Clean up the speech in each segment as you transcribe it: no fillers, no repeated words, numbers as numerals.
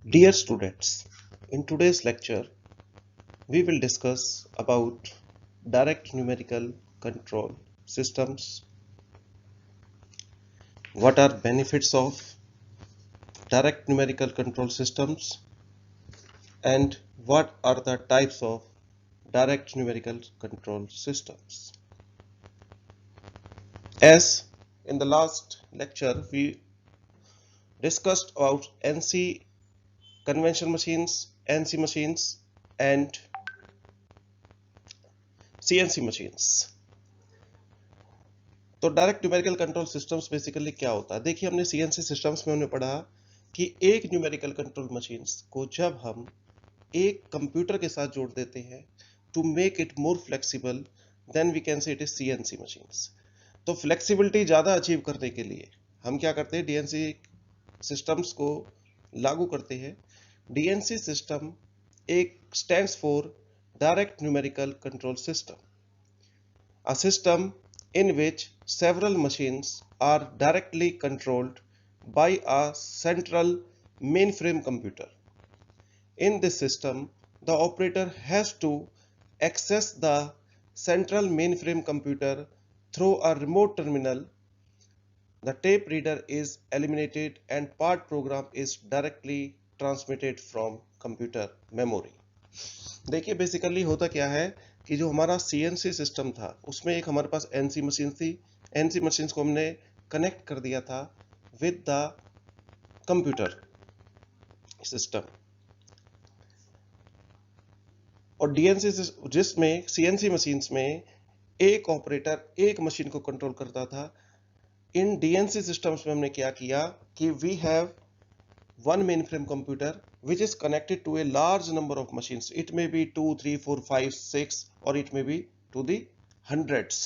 Dear students, in today's lecture, we will discuss about direct numerical control systems. What are benefits of direct numerical control systems and what are the types of direct numerical control systems? As in the last lecture, we discussed about NC conventional machines, NC machines and CNC machines. तो direct numerical control systems basically क्या होता है? देखिए, हमने CNC systems में हमने पढ़ा कि एक न्यूमेरिकल कंट्रोल मशीन्स को जब हम एक कंप्यूटर के साथ जोड़ देते हैं to make it more flexible, then we can say it is CNC machines. तो फ्लेक्सिबिलिटी ज़्यादा अचीव करने के लिए हम क्या करते हैं, डीएनसी सिस्टम्स को लागू करते हैं। डीएनसी सिस्टम एक stands for direct numerical control system, a system in which several machines are directly controlled by a central mainframe computer. In this system, the operator has to access the central mainframe computer through a remote terminal. The tape reader is eliminated and part program is directly transmitted from computer memory. देखिए, basically होता क्या है कि जो हमारा CNC system था उसमें एक हमारे पास एनसी मशीन थी। एनसी मशीन को हमने कनेक्ट कर दिया था विद द कंप्यूटर सिस्टम, और डीएनसी जिसमें सीएनसी मशीन्स में एक ऑपरेटर एक मशीन को कंट्रोल करता था। इन डीएनसी सिस्टम्स में हमने क्या किया कि we have one mainframe computer which is connected to a large number of machines. It may be 2, 3, 4, 5, 6 or it may be to the hundreds.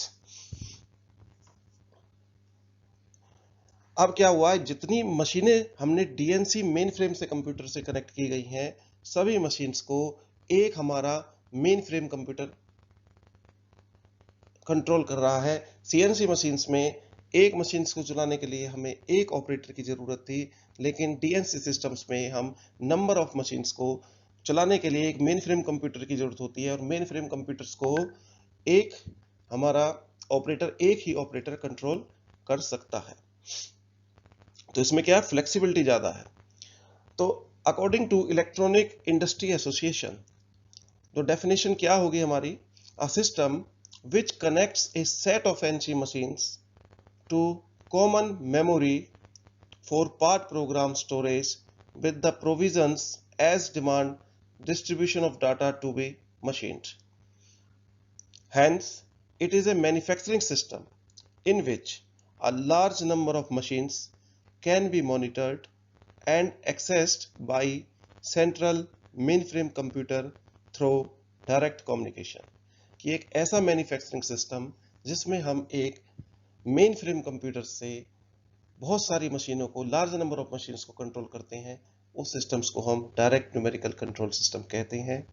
अब क्या हुआ, जितनी मशीनें हमने डीएनसी मेन फ्रेम से कंप्यूटर से कनेक्ट की गई हैं, सभी मशीन्स को एक हमारा मेन फ्रेम कंप्यूटर कंट्रोल कर रहा है। सीएनसी मशीन्स में एक मशीन्स को चलाने के लिए हमें एक ऑपरेटर की जरूरत थी, लेकिन डीएनसी सिस्टम्स में हम नंबर ऑफ मशीन्स को चलाने के लिए एक मेन फ्रेम कंप्यूटर की जरूरत होती है, और मेन फ्रेम कंप्यूटर्स को एक हमारा ऑपरेटर एक ही ऑपरेटर कंट्रोल कर सकता है। तो इसमें क्या फ्लेक्सिबिलिटी ज्यादा है। तो according to electronic industry association, तो डेफिनेशन क्या होगी हमारी, a system which connects a set of NC machines to common memory for part program storage with the provisions as demand distribution of data to be machined. Hence, it is a manufacturing system in which a large number of machines can be monitored and accessed by central mainframe computer through direct communication. कि एक ऐसा manufacturing system जिसमें हम एक main frame computer से बहुत सारी मशीनों को, लार्ज नंबर ऑफ मशीन्स को कंट्रोल करते हैं, उस सिस्टम्स को हम डायरेक्ट न्यूमेरिकल कंट्रोल सिस्टम कहते हैं।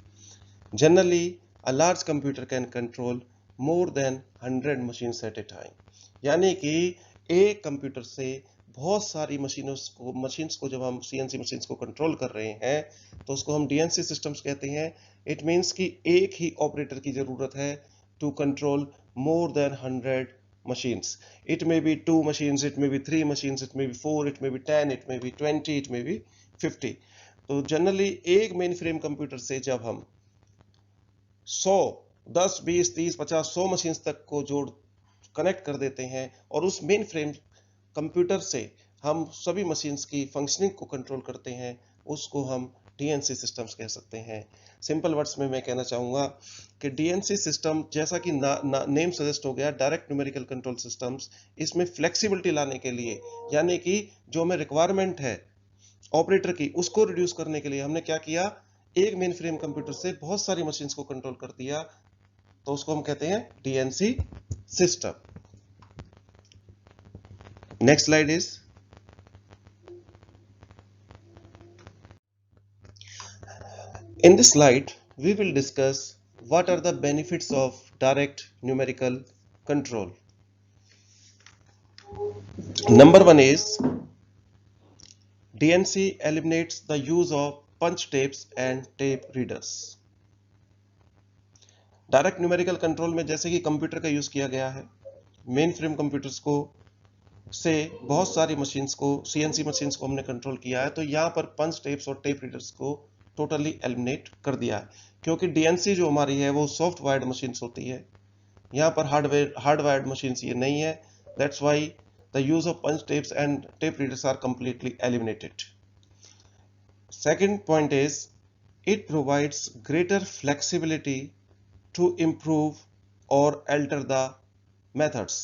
Generally a large computer can control more than 100 machines at a time, यानी कि एक कंप्यूटर से बहुत सारी मशीन्स को जब हम सीएनसी मशीन्स को कंट्रोल कर रहे हैं तो उसको हम डीएनसी सिस्टम्स कहते हैं। इट मीन्स कि एक ही ऑपरेटर की जरूरत है to control more than 100 machines. It may be 2 machines, it may be 3 machines, it may be 4, it may be 10, it may be 20, it may be 50. तो जनरली एक main frame computer से जब हम 100, 10, 20, 30, 50, 100 मशीन्स तक को जोड़ कनेक्ट कर देते हैं, और उस मेन फ्रेम कंप्यूटर से हम सभी मशीन्स की फंक्शनिंग को कंट्रोल करते हैं, उसको हम डीएनसी सिस्टम्स कह सकते हैं। सिंपल वर्ड्स में मैं कहना चाहूंगा कि डीएनसी सिस्टम, जैसा कि नेम सजेस्ट हो गया, डायरेक्ट न्यूमेरिकल कंट्रोल सिस्टम्स, इसमें फ्लेक्सिबिलिटी लाने के लिए, यानी कि जो हमें रिक्वायरमेंट है ऑपरेटर की, उसको रिड्यूस करने के लिए हमने क्या किया, एक मेन फ्रेम कंप्यूटर से बहुत सारी मशीन्स को कंट्रोल कर दिया, तो उसको हम कहते हैं DNC system. Next slide is, in this slide we will discuss what are the benefits of direct numerical control. Number one is DNC eliminates the use of punch tapes and tape readers. Direct numerical control में जैसे कि computer का use किया गया है, main frame computers को से बहुत सारी मशीन्स को, CNC मशीन्स को हमने कंट्रोल किया है, तो यहाँ पर पंच टेप्स और टेप रीडर्स को टोटली एलिमिनेट कर दिया है, क्योंकि DNC जो हमारी है वो सॉफ्ट वायर्ड मशीन्स होती है, यहाँ पर हार्ड वायर्ड मशीन्स ये नहीं है. That's why the use of punch tapes and tape readers are completely eliminated. Second point is it provides greater flexibility to improve or alter the methods.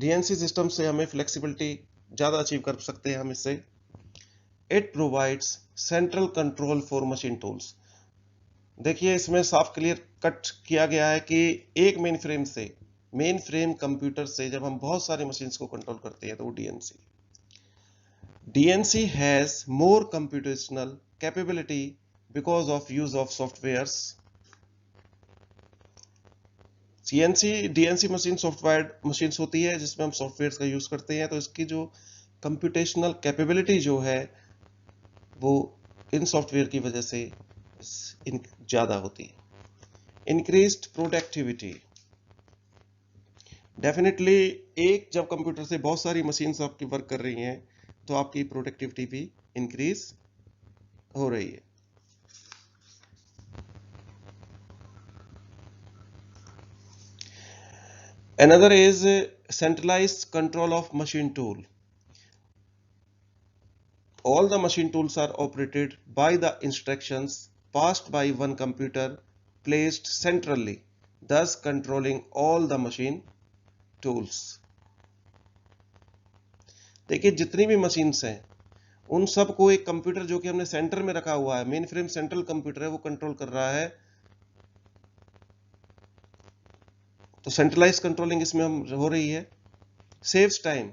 DNC system से हमें flexibility ज़्यादा achieve कर सकते हैं हम इससे. It provides central control for machine tools. देखिए इसमें साफ क्लियर कट किया गया है कि एक मेन फ्रेम कंप्यूटर से जब हम बहुत सारी मशीन्स को कंट्रोल करते हैं तो वो DNC has more computational capability because of use of softwares. DNC machine software machines होती है जिसमें हम सॉफ्टवेयर्स का यूज करते हैं, तो इसकी जो कंप्यूटेशनल कैपेबिलिटी जो है वो इन सॉफ्टवेयर की वजह से ज़्यादा होती है. Increased productivity. डेफिनेटली एक जब कंप्यूटर से बहुत सारी मशीन्स आपकी वर्क कर रही हैं तो आपकी प्रोडक्टिविटी भी इंक्रीज हो रही है. Another is centralized control of machine tool. All the machine tools are operated by the instructions passed by one computer placed centrally, thus controlling all the machine tools. देखिए जितनी भी मशीन्स हैं उन सब को एक कंप्यूटर जो कि हमने सेंटर में रखा हुआ है, मेन फ्रेम सेंट्रल कंप्यूटर है, वो कंट्रोल कर रहा है. तो सेंट्रलाइज कंट्रोलिंग इसमें हम हो रही है. Saves time.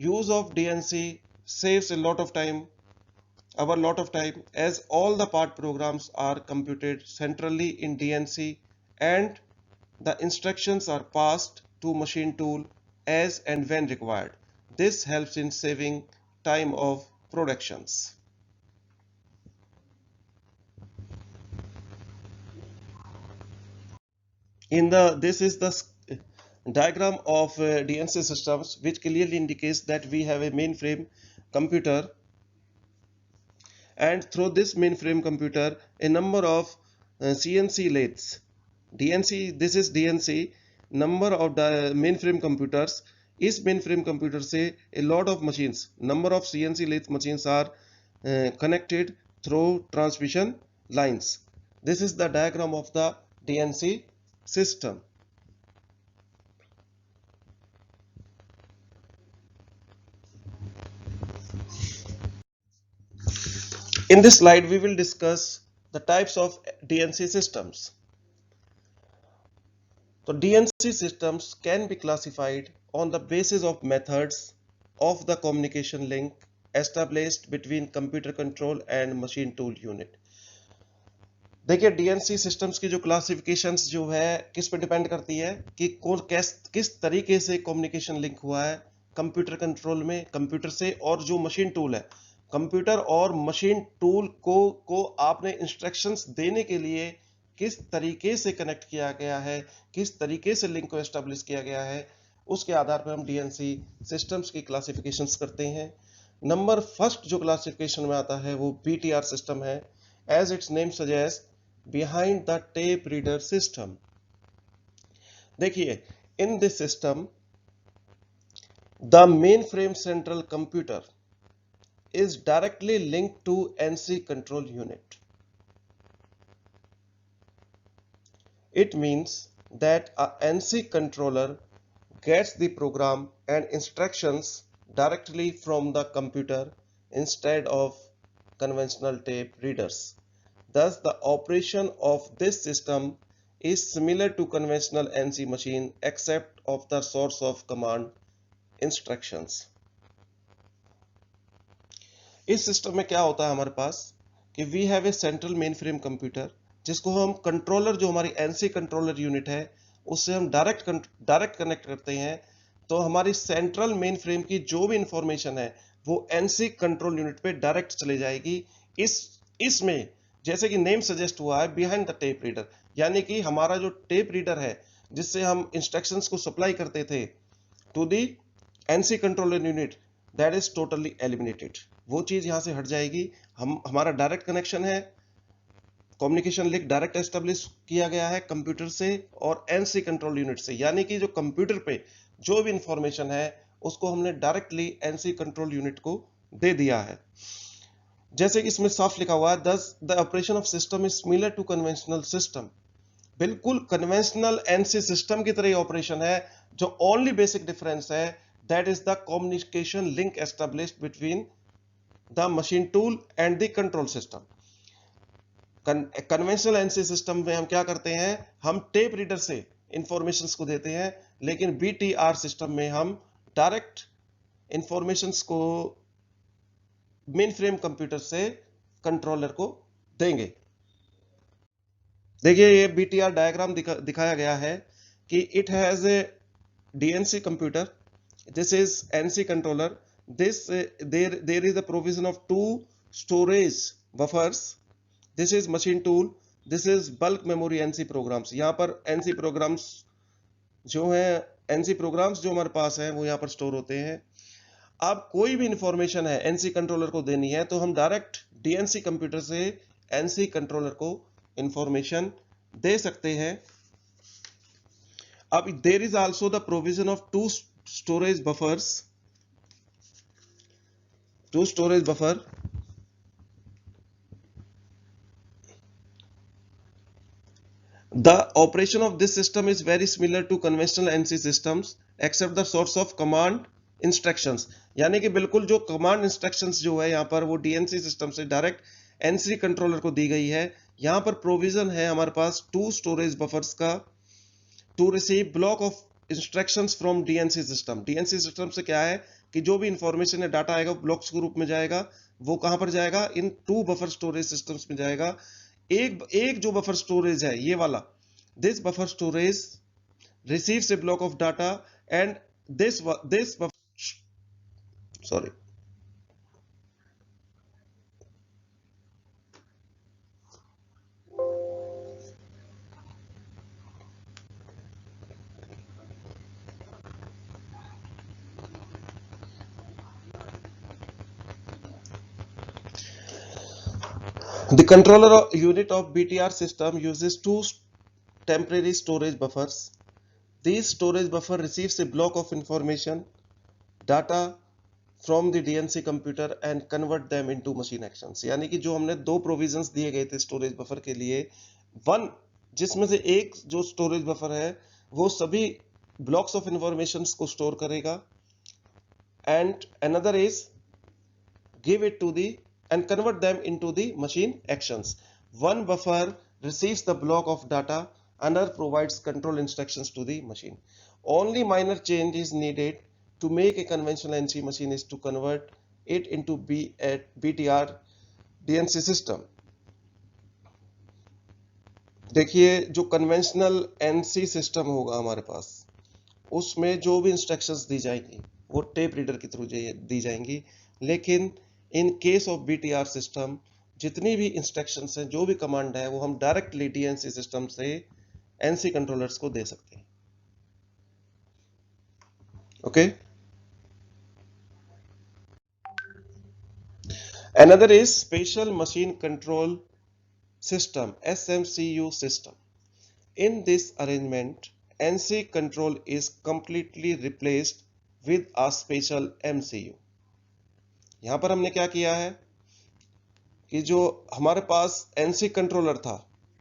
Use of DNC saves a lot of time as all the part programs are computed centrally in DNC and the instructions are passed to machine tool as and when required. This helps in saving time of productions. This is the diagram of DNC systems, which clearly indicates that we have a mainframe computer, and through this mainframe computer a number of CNC lathes. This is DNC, number of mainframe computers. इस mainframe computer से a lot of machines, number of CNC lathe machines are connected through transmission lines. This is the diagram of the DNC system. In this slide, we will discuss the types of DNC systems. So DNC systems can be classified on the basis of methods of the communication link established between computer control and machine tool unit. देखिए DNC systems की जो classifications जो है किस पे depend करती है कि किस तरीके से कम्युनिकेशन लिंक हुआ है कंप्यूटर कंट्रोल में कंप्यूटर से, और जो मशीन टूल है कंप्यूटर और मशीन टूल को आपने इंस्ट्रक्शंस देने के लिए किस तरीके से कनेक्ट किया गया है, किस तरीके से लिंक को एस्टेब्लिश किया गया है, उसके आधार पर हम DNC सिस्टम्स की क्लासिफिकेशंस करते हैं. नंबर फर्स्ट जो क्लासिफिकेशन में आता है वो BTR सिस्टम है, as its name suggest, behind the tape reader system. देखिए in this system the main frame central computer is directly linked to NC control unit. It means that a NC controller gets the program and instructions directly from the computer instead of conventional tape readers. Thus, the operation of this system is similar to conventional NC machine except of the source of command instructions. इस system में क्या होता है हमारे पास कि we have a central mainframe computer, जिसको हम कंट्रोलर, जो हमारी एनसी कंट्रोलर यूनिट है उससे हम डायरेक्ट कनेक्ट करते हैं. तो हमारी सेंट्रल मेन फ्रेम की जो भी इंफॉर्मेशन है वो एनसी कंट्रोल यूनिट पे डायरेक्ट चले जाएगी। इसमें जैसे कि नेम सजेस्ट हुआ है, बिहाइंड द टेप रीडर, यानी कि हमारा जो टेप रीडर है जिससे हम इंस्ट्रक्शंस को सप्लाई करते थे to the NC controller unit, that is totally eliminated. वो चीज यहां से हट जाएगी। हमारा डायरेक्ट कनेक्शन है, कम्युनिकेशन लिंक डायरेक्ट एस्टेब्लिश किया गया है कंप्यूटर से और एनसी कंट्रोल यूनिट से, यानी कि जो कंप्यूटर पे जो भी इंफॉर्मेशन है उसको हमने डायरेक्टली एनसी कंट्रोल यूनिट को दे दिया है। जैसे कि इसमें साफ लिखा हुआ है, thus the operation of system is similar to conventional system. बिल्कुल कन्वेंशनल एनसी सिस्टम की तरह ही ऑपरेशन है। जो ओनली बेसिक डिफरेंस है that is the communication link established between the machine tool and the control system. Conventional NC system में हम क्या करते हैं, हम टेप रीडर से इंफॉर्मेशंस को देते हैं, लेकिन बीटीआर सिस्टम में हम डायरेक्ट इंफॉर्मेशंस को मेन फ्रेम कंप्यूटर से कंट्रोलर को देंगे। देखिए ये बीटीआर डायग्राम दिखाया गया है कि it has a DNC computer, this is NC controller, this there is a provision of two storage buffers, this is machine tool, this is bulk memory NC programs। यहाँ पर NC programs जो है, NC programs जो हमारे पास है वो यहाँ पर स्टोर होते हैं। अब कोई भी इंफॉर्मेशन है NC कंट्रोलर को देनी है तो हम डायरेक्ट DNC कंप्यूटर से NC कंट्रोलर को इंफॉर्मेशन दे सकते हैं। अब there is also the provision of two storage buffers, two storage buffer, the operation of this system is very similar to conventional NC systems except the source of command instructions। यानी कि बिल्कुल जो command instructions जो है यहाँ पर वो DNC system से डायरेक्ट NC कंट्रोलर को दी गई है। यहाँ पर प्रोविजन है हमारे पास टू स्टोरेज बफर्स का, to receive block of instructions from DNC system. DNC system से क्या है कि जो भी इंफॉर्मेशन है, डाटा आएगा ब्लॉक्स के रूप में जाएगा। वो कहां पर जाएगा, इन टू बफर स्टोरेज सिस्टम्स में जाएगा। एक जो बफर स्टोरेज है ये वाला, this buffer storage receives A block of data and this sorry The controller unit of BTR system uses two temporary storage buffers. These storage buffer receives a block of information, data from the DNC computer and convert them into machine actions। यानी कि जो हमने दो provisions दिए गए थे storage buffer के लिए, वन जिसमें से एक जो स्टोरेज बफर है वो सभी ब्लॉक्स ऑफ इंफॉर्मेशंस को स्टोर करेगा and another is give it to the and convert them into the machine actions। One buffer receives the block of data, another provides control instructions to the machine। Only minor change is needed to make a conventional NC machine is to convert it into BTR DNC system। देखिए जो conventional NC system होगा हमारे पास, उसमें जो भी instructions दी जाएंगी वो tape reader के थ्रू दी जाएंगी, लेकिन in case of BTR system जितनी भी इंस्ट्रक्शंस हैं, जो भी कमांड है वो हम डायरेक्टली डीएनसी सिस्टम से एनसी कंट्रोलर्स को दे सकते हैं। Okay, another is special machine control system, SMCU system। In this arrangement, NC control is completely replaced with a special MCU। यहां पर हमने क्या किया है कि जो हमारे पास NC कंट्रोलर था,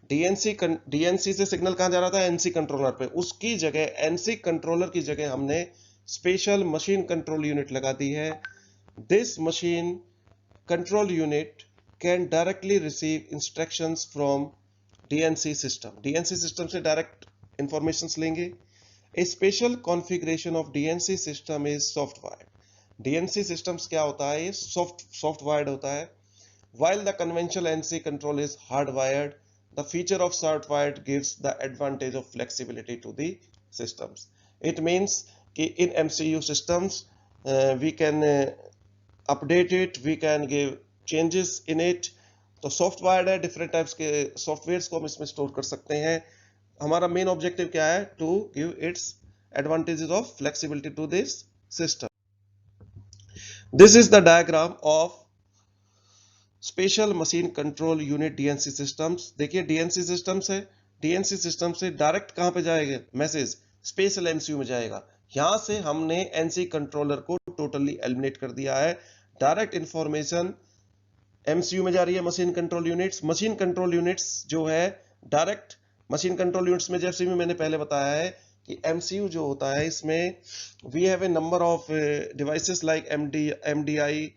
DNC से सिग्नल कहां जा रहा था, NC कंट्रोलर पे, उसकी जगह NC कंट्रोलर की जगह हमने स्पेशल मशीन कंट्रोल यूनिट लगा दी है। This machine control unit can directly receive instructions from DNC system. DNC system से डायरेक्ट इंफॉर्मेशंस लेंगे। A special configuration of DNC system is softwired. DNC systems क्या होता है, ये सॉफ्टवायर्ड होता है, while the conventional NC control is hardwired। The feature of softwired gives the advantage of flexibility to the systems। It means कि in MCU systems we can update it, we can give changes in it. तो software है, different types के softwares को हम इसमें store कर सकते हैं। हमारा मेन ऑब्जेक्टिव क्या है? To give its advantages of flexibility to this system. This is the diagram of special machine control unit DNC systems. देखिए डीएनसी सिस्टम्स है, डीएनसी सिस्टम से डायरेक्ट कहां पे जाएगा मैसेज? स्पेशल एमसीयू में जाएगा। यहां से हमने एनसी कंट्रोलर को टोटली एलिमिनेट कर दिया है। डायरेक्ट इंफॉर्मेशन एमसीयू में जा रही है machine control units. Machine control units जो है डायरेक्ट मशीन कंट्रोल यूनिट्स में, जैसे भी मैंने पहले बताया है कि एमसीयू जो होता है इसमें we have a number of devices like MDI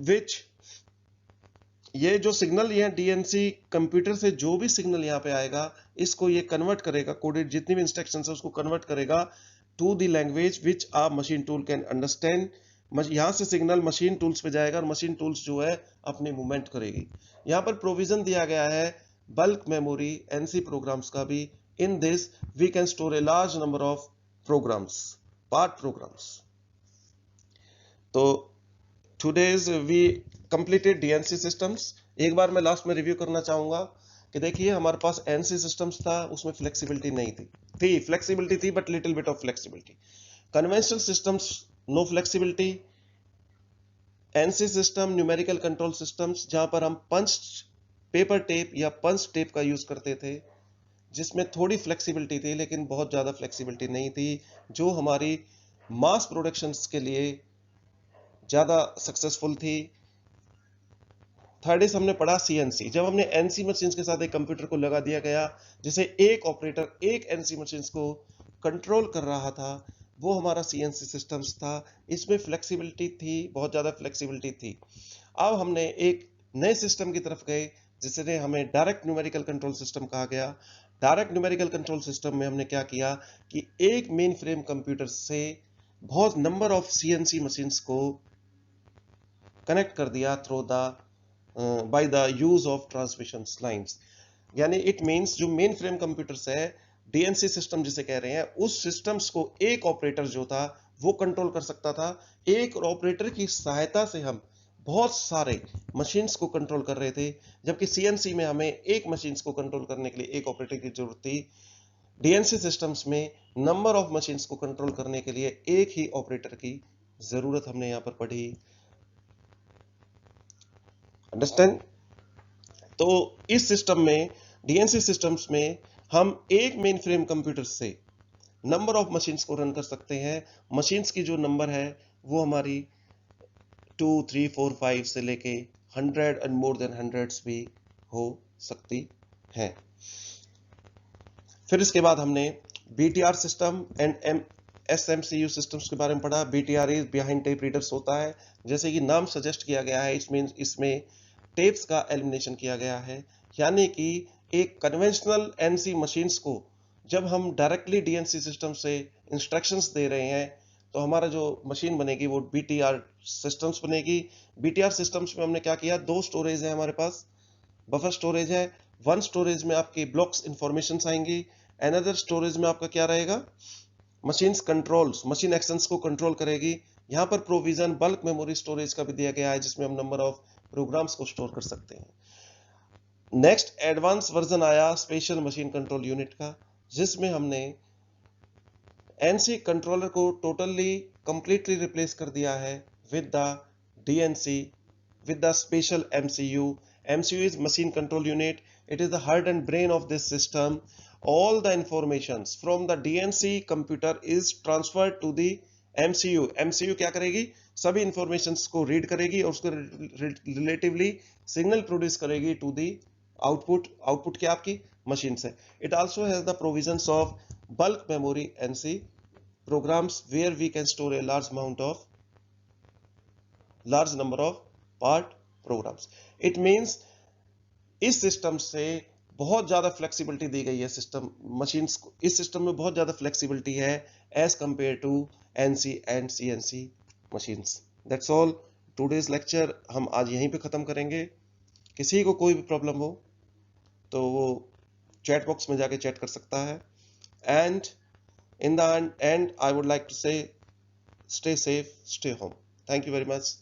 which, ये जो सिग्नल ये डीएनसी कंप्यूटर से जो भी सिग्नल यहाँ पे आएगा इसको ये कन्वर्ट करेगा, कोडेड जितनी भी इंस्ट्रक्शंस है उसको कन्वर्ट करेगा to the language which a machine tool can understand. यहाँ से सिग्नल मशीन टूल्स पे जाएगा और मशीन टूल्स जो है अपनी मूवमेंट करेगी। यहाँ पर प्रोविजन दिया गया है बल्क मेमोरी एनसी प्रोग्राम्स का भी। In this we can store a large number of programs, part programs. तो today's we completed DNC systems. एक बार मैं लास्ट में रिव्यू करना चाहूंगा कि देखिए हमारे पास एनसी सिस्टम्स था, उसमें फ्लेक्सिबिलिटी नहीं थी, फ्लेक्सिबिलिटी थी but little bit of flexibility. Conventional systems no flexibility. NC system numerical control systems जहां पर हम पंच पेपर टेप या पंच टेप का यूज करते थे, जिसमें थोड़ी फ्लेक्सिबिलिटी थी लेकिन बहुत ज्यादा फ्लेक्सिबिलिटी नहीं थी, जो हमारी मास प्रोडक्शंस के लिए ज्यादा सक्सेसफुल थी। थर्ड इज हमने पढ़ा सीएनसी। जब हमने एनसी मशीन्स के साथ एक कंप्यूटर को लगा दिया गया जिसे एक ऑपरेटर एक एनसी मशीन्स को कंट्रोल कर रहा था, वो हमारा सीएनसी सिस्टम्स था। इसमें फ्लेक्सिबिलिटी थी, बहुत ज्यादा फ्लेक्सिबिलिटी थी। अब हमने एक नए सिस्टम की तरफ गए जिसे हमें डायरेक्ट न्यूमेरिकल कंट्रोल सिस्टम कहा गया। डायरेक्ट न्यूमेरिकल कंट्रोल सिस्टम में हमने क्या किया कि एक मेन फ्रेम कंप्यूटर से बहुत नंबर ऑफ सीएनसी मशीन्स को कनेक्ट कर दिया through the by the use of transmission lines। यानी इट मींस जो मेन फ्रेम कंप्यूटर्स है, डीएनसी सिस्टम जिसे कह रहे हैं, उस सिस्टम्स को एक ऑपरेटर जो था वो कंट्रोल कर सकता था। एक ऑपरेटर की सहायता से हम बहुत सारे मशीन्स को कंट्रोल कर रहे थे, जबकि सीएनसी में हमें एक मशीन्स को कंट्रोल करने के लिए एक ऑपरेटर की जरूरत थी। डीएनसी सिस्टम्स में नंबर ऑफ मशीन्स को कंट्रोल करने के लिए एक ही ऑपरेटर की जरूरत हमने यहां पर पढ़ी। अंडरस्टैंड? तो इस सिस्टम में, डीएनसी सिस्टम्स में, हम एक मेन फ्रेम कंप्यूटर से नंबर ऑफ मशीन्स को रन कर सकते हैं। मशीन्स की जो नंबर है वो हमारी 2, 3, 4, 5 से लेके 100 एंड मोर देन हंड्रेड्स भी हो सकती हैं। फिर इसके बाद हमने बीटीआर सिस्टम एंड एसएमसीयू सिस्टम्स के बारे में पढ़ा। BTR is behind tape readers होता है, जैसे कि नाम सजेस्ट किया गया है, इसमें टेप्स का एलिमिनेशन किया गया है। यानी कि एक कन्वेंशनल एनसी मशीन्स को जब हम डायरेक्टली डीएनसी सिस्टम से इंस्ट्रक्शंस दे रहे हैं तो हमारा जो मशीन बनेगी वो बीटीआर सिस्टम्स बनेगी। बीटीआर सिस्टम्स में हमने क्या किया, दो स्टोरेज है हमारे पास, बफर स्टोरेज है। वन स्टोरेज में आपके ब्लॉक्स इंफॉर्मेशन आएंगी, अनदर स्टोरेज में आपका क्या रहेगा, मशीन्स कंट्रोल्स, मशीन एक्शंस को कंट्रोल करेगी। यहाँ पर प्रोविजन बल्क मेमोरी स्टोरेज का भी दिया गया है जिसमें हम नंबर ऑफ प्रोग्राम्स को स्टोर कर सकते हैं। नेक्स्ट एडवांस वर्जन आया स्पेशल मशीन कंट्रोल यूनिट का, जिसमें हमने एनसी कंट्रोलर को टोटली कंप्लीटली रिप्लेस कर दिया है with the DNC, with the special MCU. MCU is machine control unit, it is the heart and brain of this system. All the informations from the DNC computer is transferred to the MCU। MCU क्या करेगी, सभी informations को read करेगी और उसको relatively signal produce करेगी to the output. Output क्या आपकी मशीन से। It also has the provisions of bulk memory NC programs where we can store a large number of part programs। it means इस system से बहुत ज्यादा flexibility दी गई है सिस्टम मशीन्स को। इस सिस्टम में बहुत ज्यादा फ्लेक्सिबिलिटी है as compare to NC and CNC machines. That's all today's lecture हम आज यहीं पे खत्म करेंगे। किसी को कोई भी प्रॉब्लम हो तो वो चैट बॉक्स में जाके चैट कर सकता है। And in the end I would like to say stay safe, stay home. Thank you very much.